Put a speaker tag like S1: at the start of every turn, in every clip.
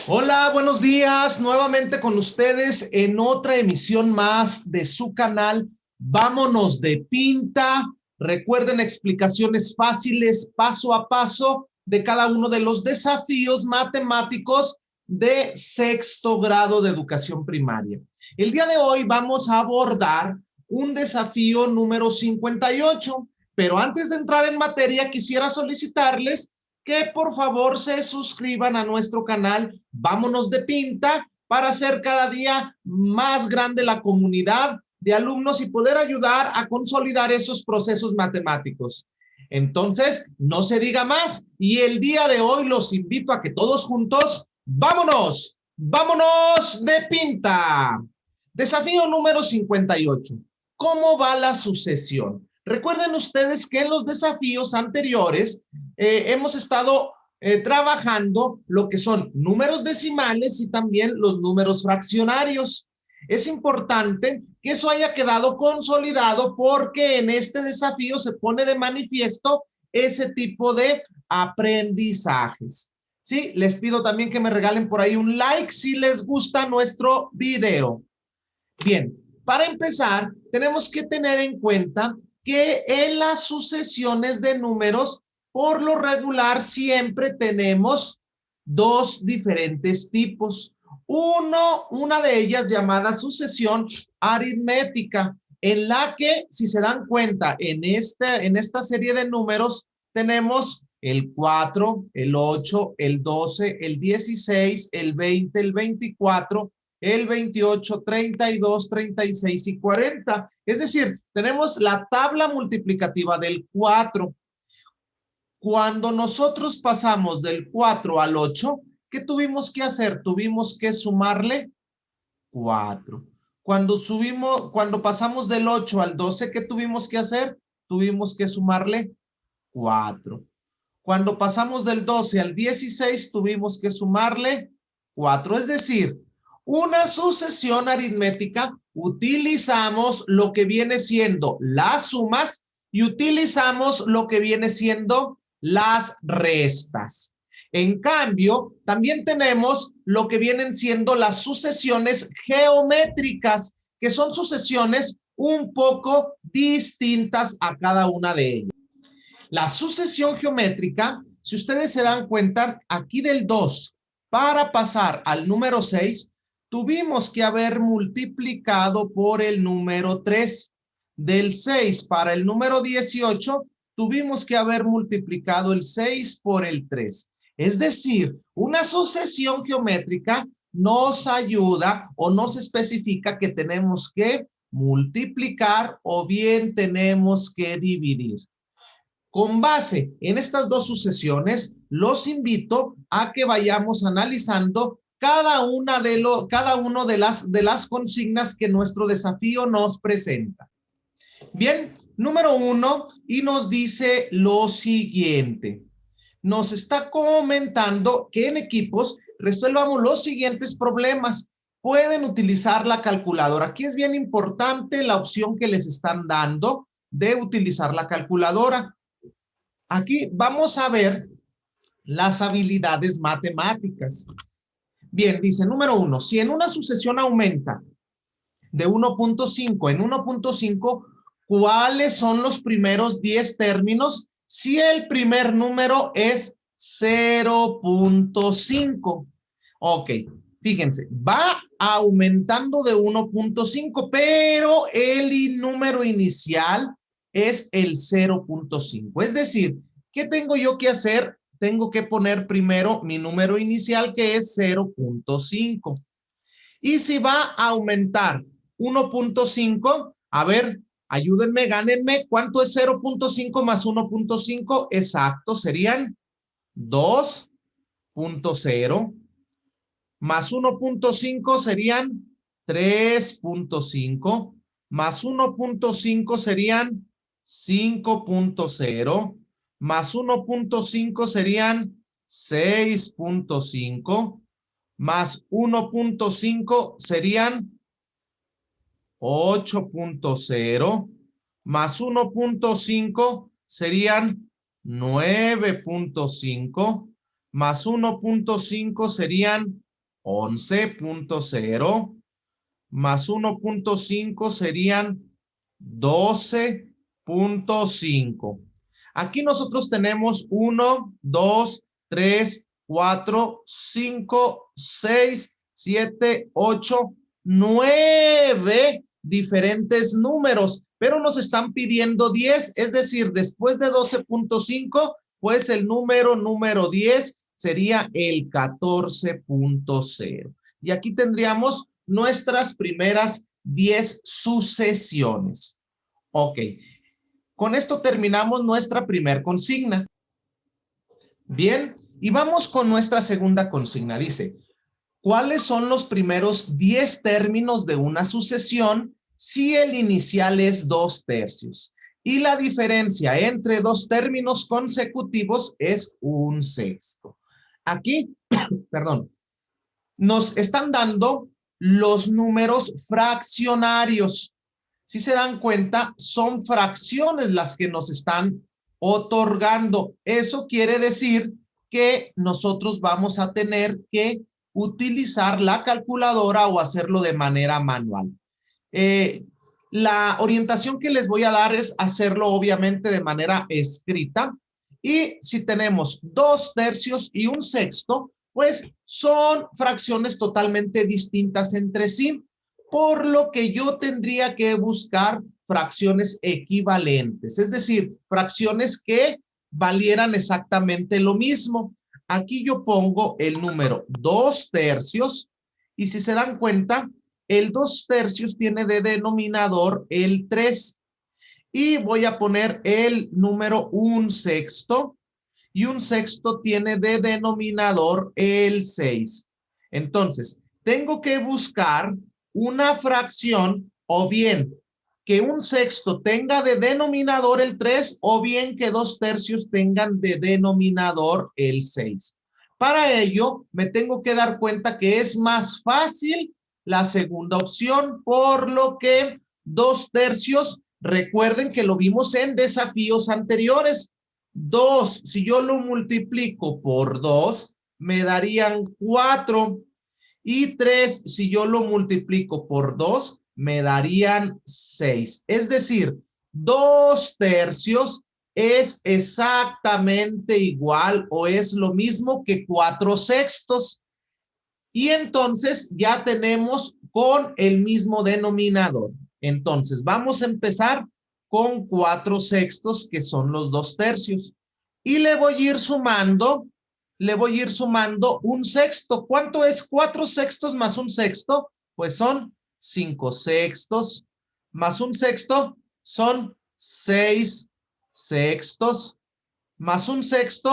S1: Hola, buenos días. Nuevamente con ustedes en otra emisión más de su canal. Vámonos de pinta. Recuerden explicaciones fáciles, paso a paso, de cada uno de los desafíos matemáticos de sexto grado de educación primaria. El día de hoy vamos a abordar un desafío número 58, pero antes de entrar en materia quisiera solicitarles que por favor se suscriban a nuestro canal Vámonos de Pinta para hacer cada día más grande la comunidad de alumnos y poder ayudar a consolidar esos procesos matemáticos. Entonces, no se diga más y el día de hoy los invito a que todos juntos, vámonos, vámonos de pinta. Desafío número 58. ¿Cómo va la sucesión? Recuerden ustedes que en los desafíos anteriores hemos estado trabajando lo que son números decimales y también los números fraccionarios. Es importante que eso haya quedado consolidado porque en este desafío se pone de manifiesto ese tipo de aprendizajes. Sí, les pido también que me regalen por ahí un like si les gusta nuestro video. Bien, para empezar, tenemos que tener en cuenta que en las sucesiones de números, por lo regular, siempre tenemos dos diferentes tipos. Una de ellas llamada sucesión aritmética, en la que, si se dan cuenta, en esta serie de números tenemos el 4, el 8, el 12, el 16, el 20, el 24, el 28, 32, 36 y 40. Es decir, tenemos la tabla multiplicativa del 4. Cuando nosotros pasamos del 4 al 8, ¿qué tuvimos que hacer? Tuvimos que sumarle 4. Cuando pasamos del 8 al 12, ¿qué tuvimos que hacer? Tuvimos que sumarle 4. Cuando pasamos del 12 al 16, tuvimos que sumarle 4. Es decir, una sucesión aritmética, utilizamos lo que viene siendo las sumas y utilizamos lo que viene siendo las restas. En cambio, también tenemos lo que vienen siendo las sucesiones geométricas, que son sucesiones un poco distintas a cada una de ellas. La sucesión geométrica, si ustedes se dan cuenta, aquí del 2, para pasar al número 6, tuvimos que haber multiplicado por el número 3. Del 6 para el número 18, tuvimos que haber multiplicado el 6 por el 3. Es decir, una sucesión geométrica nos ayuda o nos especifica que tenemos que multiplicar o bien tenemos que dividir. Con base en estas dos sucesiones, los invito a que vayamos analizando cada uno de las consignas que nuestro desafío nos presenta. Bien, número 1, y nos dice lo siguiente. Nos está comentando que en equipos resuelvamos los siguientes problemas. Pueden utilizar la calculadora. Aquí es bien importante la opción que les están dando de utilizar la calculadora. Aquí vamos a ver las habilidades matemáticas. Bien, dice número 1, si en una sucesión aumenta de 1.5 en 1.5, ¿cuáles son los primeros 10 términos si el primer número es 0.5? Ok, fíjense, va aumentando de 1.5, pero el número inicial es el 0.5. Es decir, ¿qué tengo yo que hacer? Tengo que poner primero mi número inicial, que es 0.5. Y si va a aumentar 1.5, a ver, ayúdenme, gánenme, ¿cuánto es 0.5 más 1.5? Exacto, serían 2.0. Más 1.5 serían 3.5, más 1.5 serían 5.0, más 1.5 serían 6.5, más 1.5 serían 8.0, más 1.5 serían 9.5, más 1.5 serían 11.0 más 1.5 serían 12.5. Aquí nosotros tenemos 1, 2, 3, 4, 5, 6, 7, 8, 9 diferentes números, pero nos están pidiendo 10, es decir, después de 12.5, pues el número 10 sería el 14.0. Y aquí tendríamos nuestras primeras 10 sucesiones. Ok, con esto terminamos nuestra primer consigna. Bien, y vamos con nuestra segunda consigna. Dice, ¿cuáles son los primeros 10 términos de una sucesión si el inicial es 2/3? Y la diferencia entre dos términos consecutivos es 1/6. Aquí, perdón, nos están dando los números fraccionarios. Si se dan cuenta, son fracciones las que nos están otorgando. Eso quiere decir que nosotros vamos a tener que utilizar la calculadora o hacerlo de manera manual. La orientación que les voy a dar es hacerlo obviamente de manera escrita. Y si tenemos 2/3 y 1/6, pues son fracciones totalmente distintas entre sí, por lo que yo tendría que buscar fracciones equivalentes, es decir, fracciones que valieran exactamente lo mismo. Aquí yo pongo el número 2/3 y si se dan cuenta, el 2/3 tiene de denominador el 3 y voy a poner el número 1/6 y 1/6 tiene de denominador el 6. Entonces, tengo que buscar una fracción o bien que 1/6 tenga de denominador el 3 o bien que 2/3 tengan de denominador el 6. Para ello, me tengo que dar cuenta que es más fácil la segunda opción, por lo que 2/3, recuerden que lo vimos en desafíos anteriores. 2, si yo lo multiplico por 2, me darían 4. Y 3, si yo lo multiplico por 2, me darían 6. Es decir, 2/3 es exactamente igual o es lo mismo que 4/6. Y entonces ya tenemos con el mismo denominador. Entonces vamos a empezar con 4/6, que son los 2/3. Y le voy a ir sumando 1/6. ¿Cuánto es 4/6 más 1/6? Pues son 5/6. Más 1/6 son 6/6. Más 1/6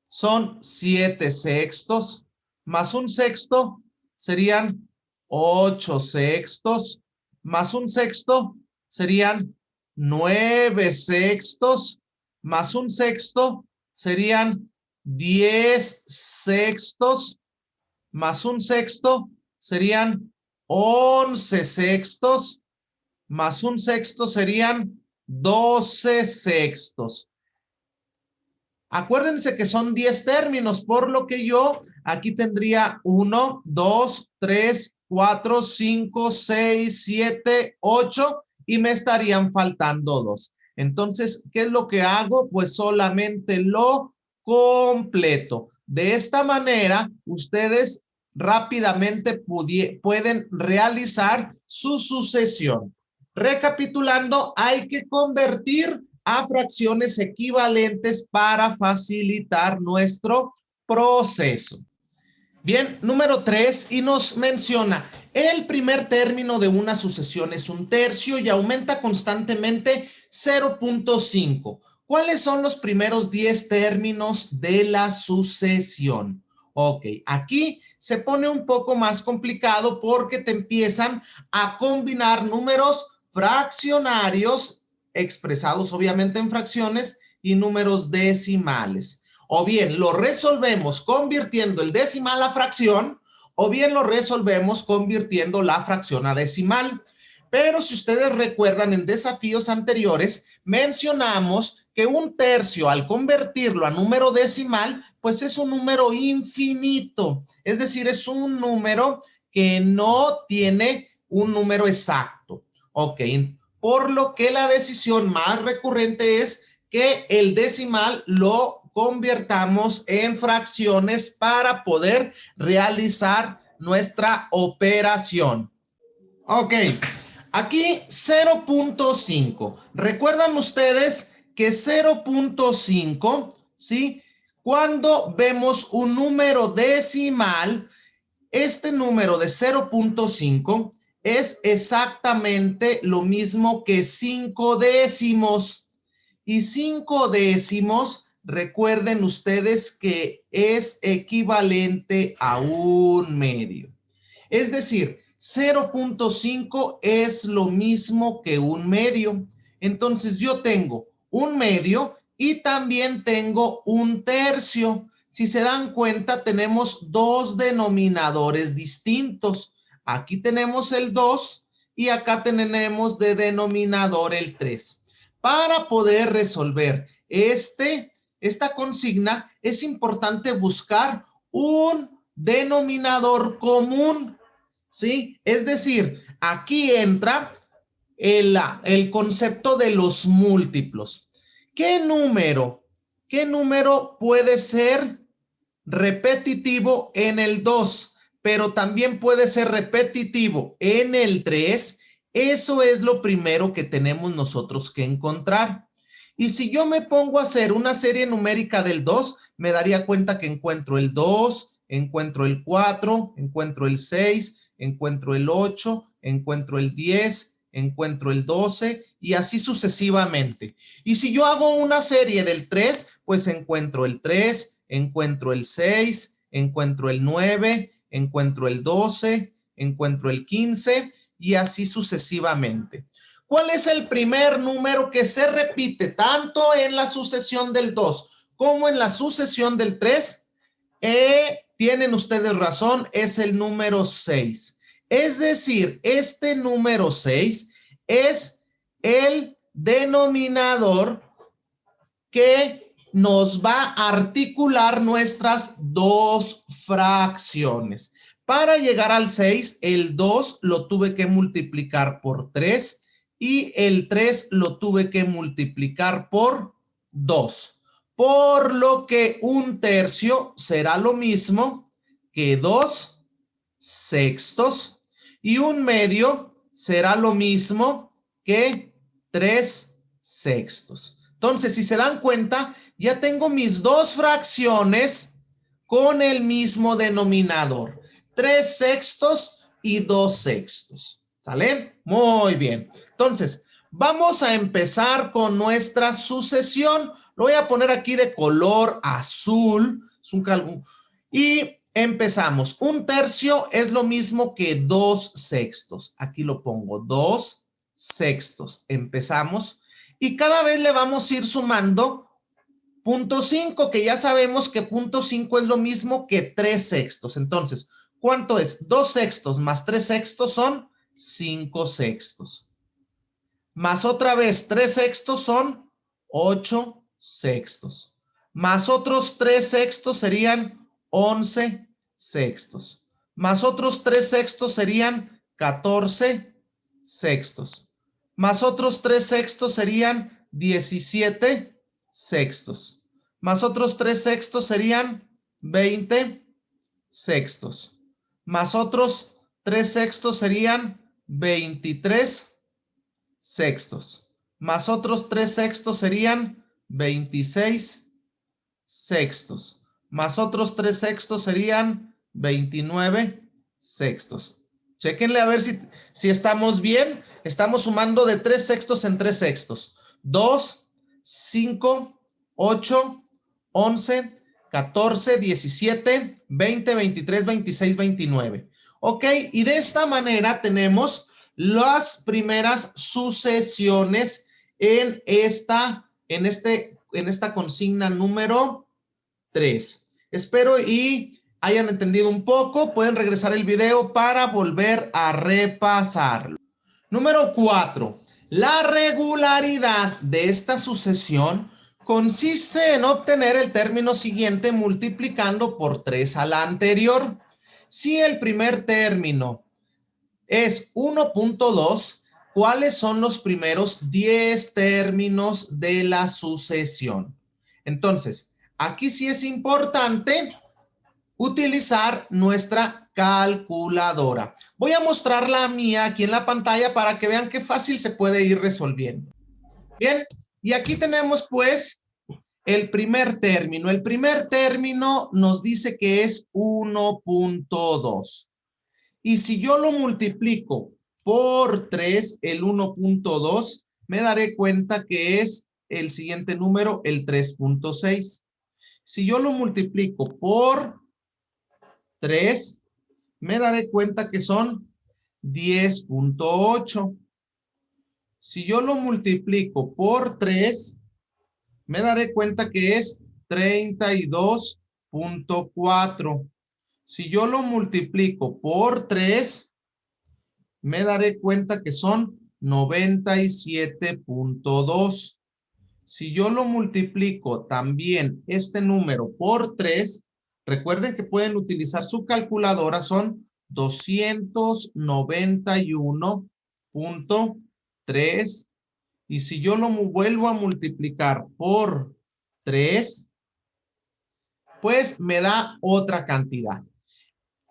S1: son 7/6. Más 1/6 serían 8/6. Más 1/6 serían 9/6. Más 1/6 serían 10/6. Más 1/6 serían 11/6. Más 1/6 serían 12/6. Acuérdense que son 10 términos, por lo que yo aquí tendría 1, 2, 3, 4, 5, 6, 7, 8 y me estarían faltando 2. Entonces, ¿qué es lo que hago? Pues solamente lo completo. De esta manera, ustedes rápidamente pueden realizar su sucesión. Recapitulando, hay que convertir a fracciones equivalentes para facilitar nuestro proceso. Bien, número 3, y nos menciona, el primer término de una sucesión es 1/3 y aumenta constantemente 0.5. ¿Cuáles son los primeros 10 términos de la sucesión? Ok, aquí se pone un poco más complicado porque te empiezan a combinar números fraccionarios expresados obviamente en fracciones y números decimales. O bien lo resolvemos convirtiendo el decimal a fracción, o bien lo resolvemos convirtiendo la fracción a decimal. Pero si ustedes recuerdan, en desafíos anteriores mencionamos que un tercio al convertirlo a número decimal, pues es un número infinito. Es decir, es un número que no tiene un número exacto. Ok, por lo que la decisión más recurrente es que el decimal lo convirtamos en fracciones para poder realizar nuestra operación. Ok, aquí 0.5. ¿Recuerdan ustedes que 0.5, ¿sí? Cuando vemos un número decimal, este número de 0.5 es exactamente lo mismo que 5 décimos. Y 5 décimos, recuerden ustedes que es equivalente a un medio. Es decir, 0.5 es lo mismo que un medio. Entonces yo tengo un medio y también tengo un tercio. Si se dan cuenta, tenemos dos denominadores distintos. Aquí tenemos el 2 y acá tenemos de denominador el 3. Para poder resolver esta consigna, es importante buscar un denominador común, ¿sí? Es decir, aquí entra el concepto de los múltiplos. ¿Qué número puede ser repetitivo en el 2, pero también puede ser repetitivo en el 3? Eso es lo primero que tenemos nosotros que encontrar. Y si yo me pongo a hacer una serie numérica del 2, me daría cuenta que encuentro el 2, encuentro el 4, encuentro el 6, encuentro el 8, encuentro el 10, encuentro el 12 y así sucesivamente. Y si yo hago una serie del 3, pues encuentro el 3, encuentro el 6, encuentro el 9, encuentro el 12, encuentro el 15 y así sucesivamente. ¿Cuál es el primer número que se repite tanto en la sucesión del 2 como en la sucesión del 3? Tienen ustedes razón, es el número 6. Es decir, este número 6 es el denominador que nos va a articular nuestras dos fracciones. Para llegar al 6, el 2 lo tuve que multiplicar por 3 y el 3 lo tuve que multiplicar por 2. Por lo que un tercio será lo mismo que 2 sextos y un medio será lo mismo que 3 sextos. Entonces, si se dan cuenta, ya tengo mis dos fracciones con el mismo denominador. 3 sextos y 2 sextos. ¿Sale? Muy bien. Entonces, vamos a empezar con nuestra sucesión. Lo voy a poner aquí de color azul. Es un cálculo. Y empezamos. Un tercio es lo mismo que 2 sextos. Aquí lo pongo, 2 sextos. Empezamos. Y cada vez le vamos a ir sumando 0.5, que ya sabemos que 0.5 es lo mismo que 3 sextos. Entonces, ¿cuánto es? 2 sextos más 3 sextos son 5 sextos. Más otra vez 3 sextos son 8 sextos. Más otros 3 sextos serían 11 sextos. Más otros 3 sextos serían 14 sextos. Más otros 3 sextos serían 17 sextos. Más otros 3 sextos serían 20 sextos. Más otros 3 sextos serían 23 sextos. Más otros 3 sextos serían 26 sextos. Más otros 3 sextos serían 29 sextos. Chéquenle a ver si estamos bien. Estamos sumando de 3 sextos en 3 sextos. 2, 5, 8, 11, 14, 17, 20, 23, 26, 29. Ok, y de esta manera tenemos las primeras sucesiones en esta consigna número 3. Espero y hayan entendido un poco. Pueden regresar el video para volver a repasarlo. Número 4. La regularidad de esta sucesión Consiste en obtener el término siguiente multiplicando por 3 a la anterior. Si el primer término es 1.2, ¿cuáles son los primeros 10 términos de la sucesión? Entonces, aquí sí es importante utilizar nuestra calculadora. Voy a mostrar la mía aquí en la pantalla para que vean qué fácil se puede ir resolviendo. Bien, y aquí tenemos pues el primer término. El primer término nos dice que es 1.2. Y si yo lo multiplico por 3, el 1.2, me daré cuenta que es el siguiente número, el 3.6. Si yo lo multiplico por 3, me daré cuenta que son 10.8. Si yo lo multiplico por 3, me daré cuenta que es 32.4. Si yo lo multiplico por 3, me daré cuenta que son 97.2. Si yo lo multiplico también este número por 3, recuerden que pueden utilizar su calculadora, son 291.3. Y si yo lo vuelvo a multiplicar por 3, pues me da otra cantidad.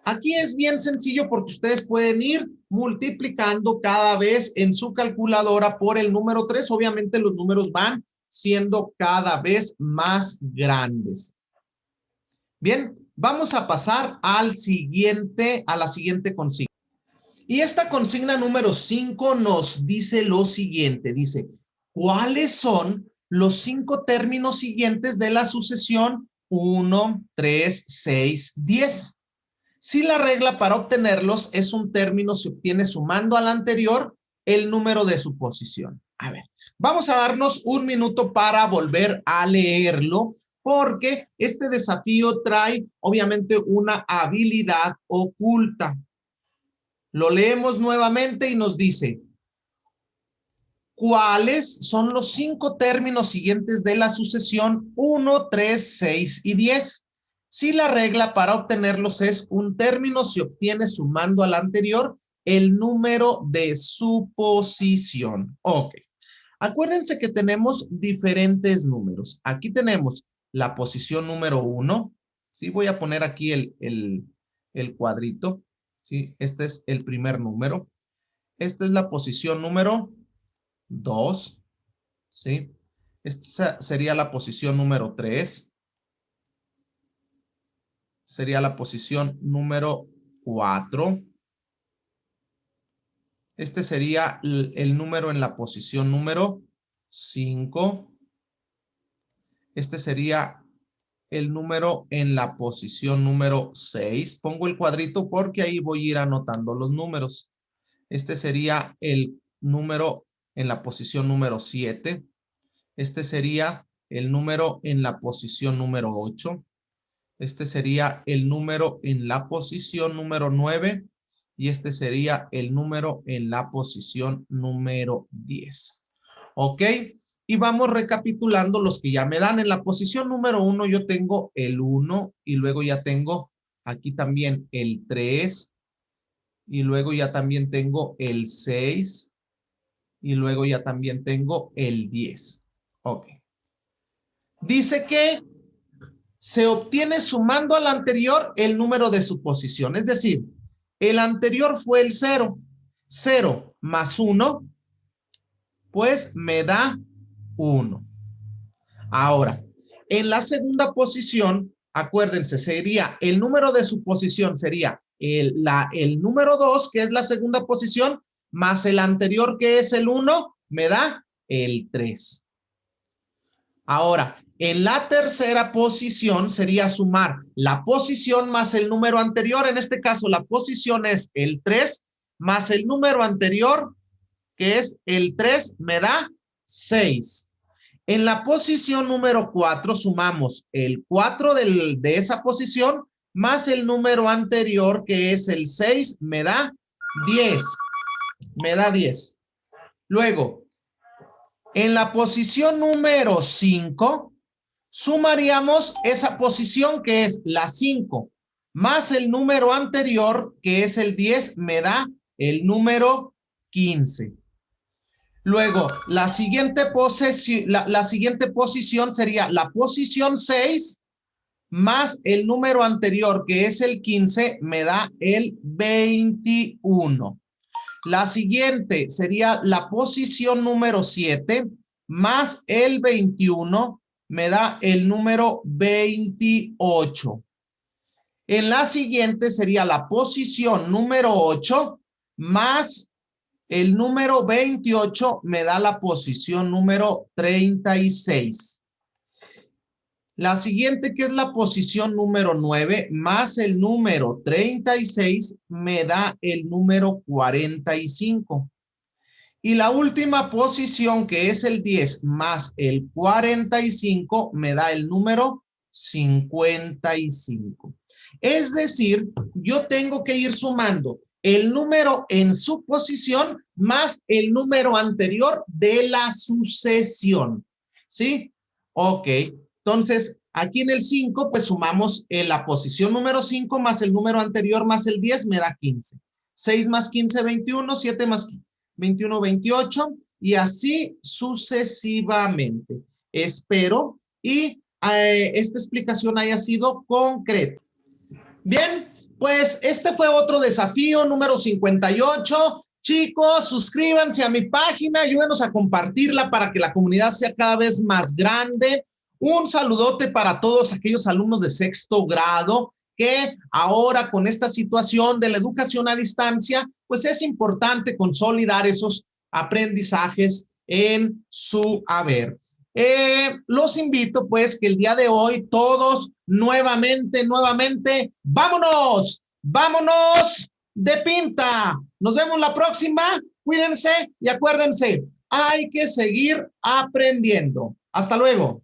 S1: Aquí es bien sencillo porque ustedes pueden ir multiplicando cada vez en su calculadora por el número 3. Obviamente los números van siendo cada vez más grandes. Bien, vamos a pasar a la siguiente consigna. Y esta consigna número 5 nos dice lo siguiente. Dice, ¿cuáles son los 5 términos siguientes de la sucesión 1, 3, 6, 10? Si la regla para obtenerlos es un término, se obtiene sumando al anterior el número de su posición. A ver, vamos a darnos un minuto para volver a leerlo, porque este desafío trae obviamente una habilidad oculta. Lo leemos nuevamente y nos dice, ¿cuáles son los 5 términos siguientes de la sucesión 1, 3, 6 y 10? Si la regla para obtenerlos es un término, se obtiene sumando al anterior el número de su posición. Ok. Acuérdense que tenemos diferentes números. Aquí tenemos la posición número 1. ¿Sí? Voy a poner aquí el cuadrito. ¿Sí? Este es el primer número. Esta es la posición número 2. ¿Sí? Esta sería la posición número 3. Sería la posición número 4. Este sería el número en la posición número 5. Este sería el número en la posición número 6. Pongo el cuadrito porque ahí voy a ir anotando los números. Este sería el número en la posición número 7. Este sería el número en la posición número 8. Este sería el número en la posición número 9 y este sería el número en la posición número 10. ¿Ok? Y vamos recapitulando los que ya me dan. En la posición número 1 yo tengo el 1 y luego ya tengo aquí también el 3 y luego ya también tengo el 6 y luego ya también tengo el 10. Ok. Dice que se obtiene sumando al anterior el número de su posición. Es decir, el anterior fue el 0. 0 más 1, pues me da 1. Ahora, en la segunda posición, acuérdense, sería el número de su posición, sería el número 2, que es la segunda posición, más el anterior, que es el 1, me da el 3. Ahora, en la tercera posición sería sumar la posición más el número anterior. En este caso, la posición es el 3 más el número anterior, que es el 3, me da 6. En la posición número 4 sumamos el 4 de esa posición más el número anterior, que es el 6, me da 10. Me da 10. Luego, En la posición número 5, sumaríamos esa posición que es la 5, más el número anterior, que es el 10, me da el número 15. Luego, la siguiente posición sería la posición 6, más el número anterior, que es el 15, me da el 21. La siguiente sería la posición número 7, más el 21, me da el número 28. En la siguiente sería la posición número 8, más el número 28, me da la posición número 36. La siguiente, que es la posición número 9, más el número 36, me da el número 45. Y la última posición, que es el 10 más el 45, me da el número 55. Es decir, yo tengo que ir sumando el número en su posición más el número anterior de la sucesión. ¿Sí? Ok. Entonces, aquí en el 5, pues sumamos en la posición número 5 más el número anterior más el 10, me da 15. 6 más 15, 21, 7 más 21, 28, y así sucesivamente. Espero y esta explicación haya sido concreta. Bien, pues este fue otro desafío número 58. Chicos, suscríbanse a mi página, ayúdenos a compartirla para que la comunidad sea cada vez más grande. Un saludote para todos aquellos alumnos de sexto grado que ahora con esta situación de la educación a distancia, pues es importante consolidar esos aprendizajes en su haber. Los invito pues que el día de hoy todos nuevamente, vámonos de pinta. Nos vemos la próxima, cuídense y acuérdense, hay que seguir aprendiendo. Hasta luego.